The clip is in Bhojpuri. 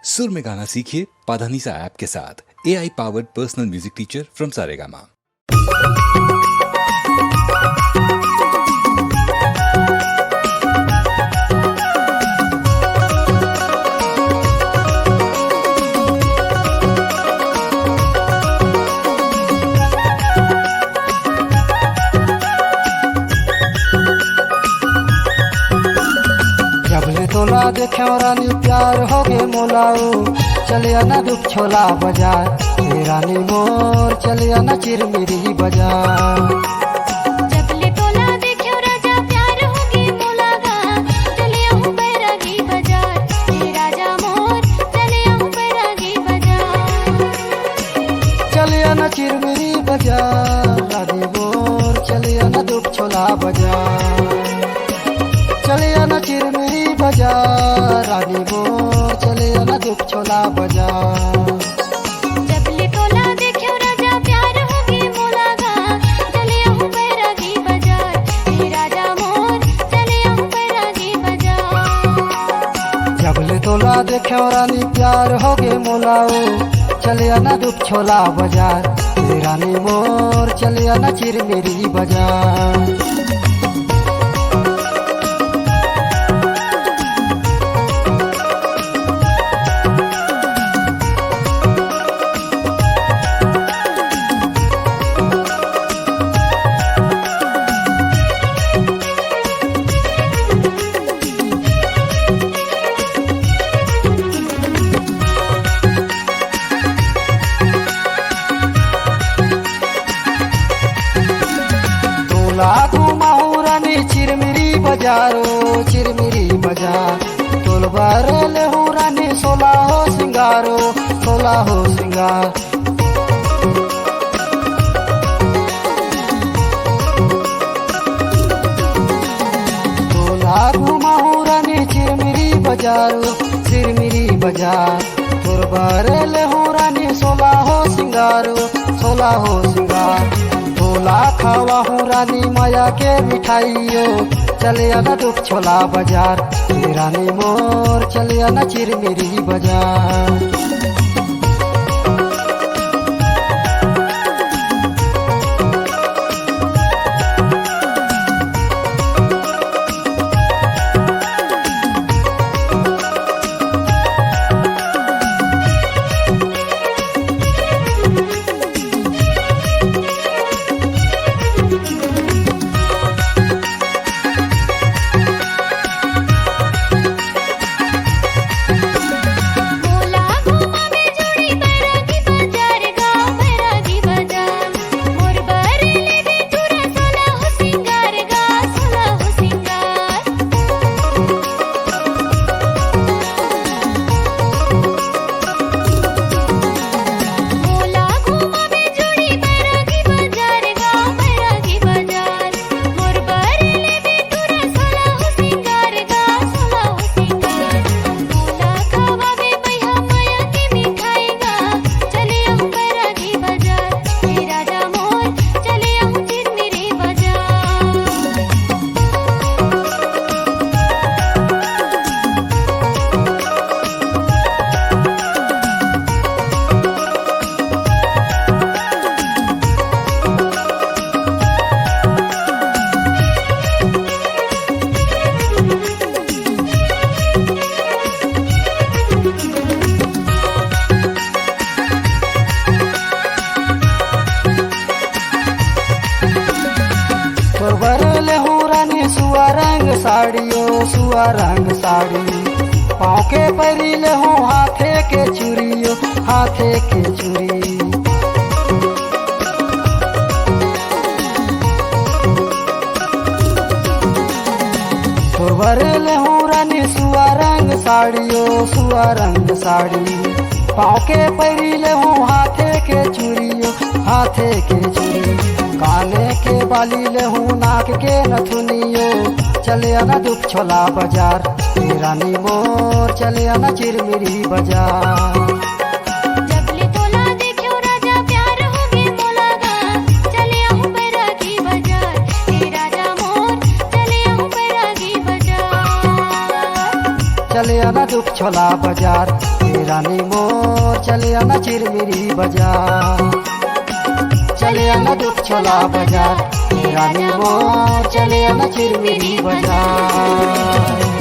सुर में गाना सीखिए पाधानीसा ऐप के साथ। AI powered personal music teacher from Saregama. जबले तोला देखे रानी प्यार हो गे मोलाओ, चलिया ना दुख छोला बाजार, रानी मोर चलिया ना चिरमिरी बाजार। जबले तोला देखे राजा प्यार हो गे मोलागा, चलिया हूँ बैरागी बाजार, राजा मोर चलिया हूँ बैरागी बाजार। चलिया ना चिरमिरी बाजार, रानी मोर चलिया ना दुख छोला बाजार। चलिया ना चिरमिरी बाजार, रानी मोर चलिया ना दुख छोला बाजार। जबले तोला देखे राजा प्यार हो गे मोलागा, चलिया हूँ बैरागी बाजार, राजा मोर चलिया हूँ बैरागी बाजार। जबले तोला देखे रानी प्यार हो गे मोलाओ, चलिया ना दुख छोला बाजार, रानी मोर चलिया ना चिरमिरी बाजार। घुमाऊ रानी चिरमिरी बाजारो, चिरमिरी बाजार। तोलबार ले हूँ रानी सोला हो सिंगारो, सोला हो सिंगार। तोला घुमाऊ रानी चिरमिरी बाजारो, चिरमिरी बाजार। तोलबार ले हूँ रानी सोला हो सिंगारो, सोला हो सिंगार। तोला खावा हूँ रानी माया के मिठाइयो, चलिया ना दुख छोला बाजार, रानी मोर चलिया ना चिरमिरी बाजार। ले हूँ रानी सुआ रंग साड़ियो, सुआ रंग साड़ी। पाँव के परी ले हूँ हाथे के चूड़ियो, हाथे के चूड़ी। तोरवर ले हूँ रानी सुआ रंग साड़ियो, सुआ रंग साड़ी। पाँव के परी ले हूँ हाथे के चूड़ियो, हाथे के चूड़ी। काने के बाली ले हूँ नाक के नथुनियो, चलिया ना दुख छोला बाजार, रानी मोर चलिया ना चिरमिरी बाजार। जबले तोला देखे राजा प्यार हो गे मोलागा, चलिया हूँ बैरागी बाजार, राजा मोर चलिया हूँ बैरागी बाजार। चले आना दुख छोला बाजार हे रानी मोर चले आना चिरमिरी बाजार चले आना दुख छोला बाजार हे रानी मोर चले आना चिरमिरी बाजार